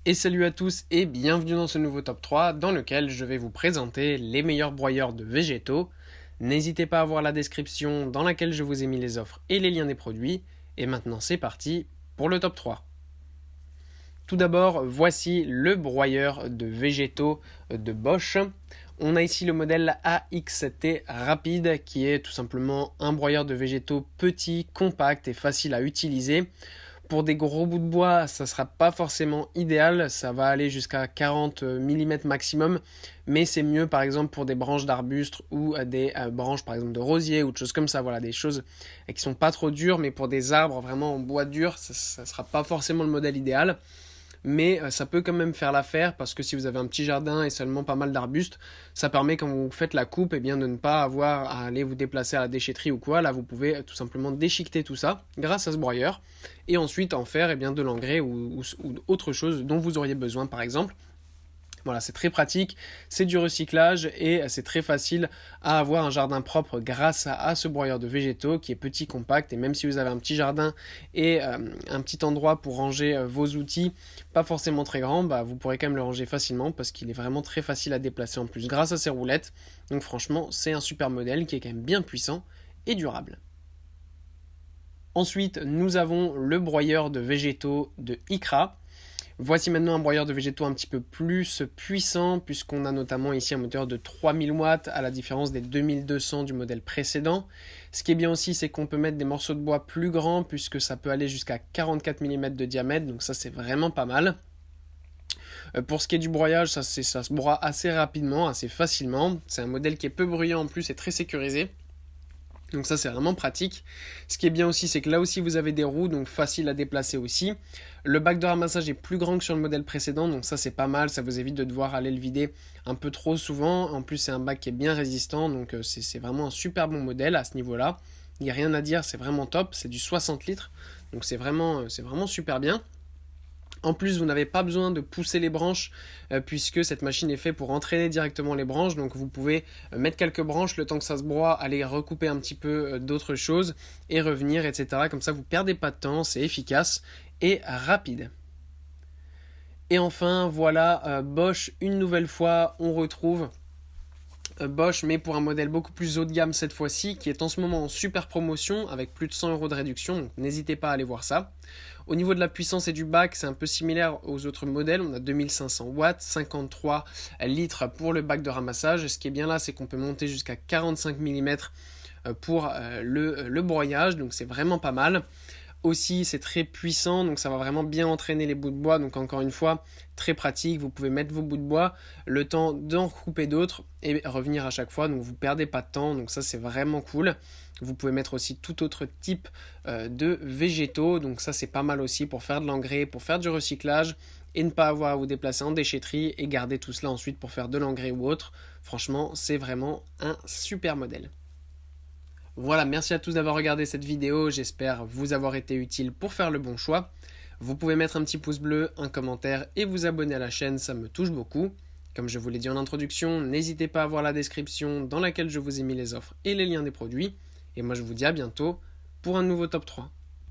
Et salut à tous et bienvenue dans ce nouveau top 3 dans lequel je vais vous présenter les meilleurs broyeurs de végétaux. N'hésitez pas à voir la description dans laquelle je vous ai mis les offres et les liens des produits. Et maintenant c'est parti pour le top 3. Tout d'abord, voici le broyeur de végétaux de Bosch. On a ici le modèle AXT Rapide qui est tout simplement un broyeur de végétaux petit, compact et facile à utiliser. Pour des gros bouts de bois, ça ne sera pas forcément idéal, ça va aller jusqu'à 40 mm maximum, mais c'est mieux par exemple pour des branches d'arbustes ou des branches par exemple de rosier ou de choses comme ça, voilà, des choses qui sont pas trop dures, mais pour des arbres vraiment en bois dur, ça ne sera pas forcément le modèle idéal. Mais ça peut quand même faire l'affaire parce que si vous avez un petit jardin et seulement pas mal d'arbustes, ça permet quand vous faites la coupe de ne pas avoir à aller vous déplacer à la déchetterie ou quoi. Là, vous pouvez tout simplement déchiqueter tout ça grâce à ce broyeur et ensuite en faire de l'engrais ou autre chose dont vous auriez besoin par exemple. Voilà, c'est très pratique, c'est du recyclage et c'est très facile à avoir un jardin propre grâce à ce broyeur de végétaux qui est petit, compact et même si vous avez un petit jardin et un petit endroit pour ranger vos outils, pas forcément très grand, vous pourrez quand même le ranger facilement parce qu'il est vraiment très facile à déplacer en plus grâce à ses roulettes. Donc franchement, c'est un super modèle qui est quand même bien puissant et durable. Ensuite, nous avons le broyeur de végétaux de Icra. Voici maintenant un broyeur de végétaux un petit peu plus puissant puisqu'on a notamment ici un moteur de 3000 watts à la différence des 2200 du modèle précédent. Ce qui est bien aussi, c'est qu'on peut mettre des morceaux de bois plus grands puisque ça peut aller jusqu'à 44 mm de diamètre, donc ça c'est vraiment pas mal. Pour ce qui est du broyage, ça se broie assez rapidement, assez facilement. C'est un modèle qui est peu bruyant en plus et très sécurisé. Donc ça c'est vraiment pratique. Ce qui est bien aussi, c'est que là aussi vous avez des roues, donc facile à déplacer aussi. Le bac de ramassage est plus grand que sur le modèle précédent, donc ça c'est pas mal, ça vous évite de devoir aller le vider un peu trop souvent. En plus c'est un bac qui est bien résistant, donc c'est vraiment un super bon modèle à ce niveau-là. Il n'y a rien à dire, c'est vraiment top, c'est du 60 litres, donc c'est vraiment super bien. En plus, vous n'avez pas besoin de pousser les branches puisque cette machine est faite pour entraîner directement les branches. Donc vous pouvez mettre quelques branches le temps que ça se broie, aller recouper un petit peu d'autres choses et revenir, etc. Comme ça, vous ne perdez pas de temps, c'est efficace et rapide. Et enfin, voilà, Bosch, une nouvelle fois, on retrouve Bosch, mais pour un modèle beaucoup plus haut de gamme cette fois-ci, qui est en ce moment en super promotion avec plus de 100 € de réduction, donc n'hésitez pas à aller voir ça. Au niveau de la puissance et du bac, c'est un peu similaire aux autres modèles, on a 2500 watts, 53 litres pour le bac de ramassage. Ce qui est bien là, c'est qu'on peut monter jusqu'à 45 mm pour le broyage, donc c'est vraiment pas mal. Aussi, c'est très puissant, donc ça va vraiment bien entraîner les bouts de bois. Donc encore une fois, très pratique. Vous pouvez mettre vos bouts de bois, le temps d'en couper d'autres et revenir à chaque fois. Donc vous perdez pas de temps. Donc ça, c'est vraiment cool. Vous pouvez mettre aussi tout autre type de végétaux. Donc ça, c'est pas mal aussi pour faire de l'engrais, pour faire du recyclage et ne pas avoir à vous déplacer en déchetterie et garder tout cela ensuite pour faire de l'engrais ou autre. Franchement, c'est vraiment un super modèle. Voilà, merci à tous d'avoir regardé cette vidéo, j'espère vous avoir été utile pour faire le bon choix. Vous pouvez mettre un petit pouce bleu, un commentaire et vous abonner à la chaîne, ça me touche beaucoup. Comme je vous l'ai dit en introduction, n'hésitez pas à voir la description dans laquelle je vous ai mis les offres et les liens des produits. Et moi je vous dis à bientôt pour un nouveau top 3.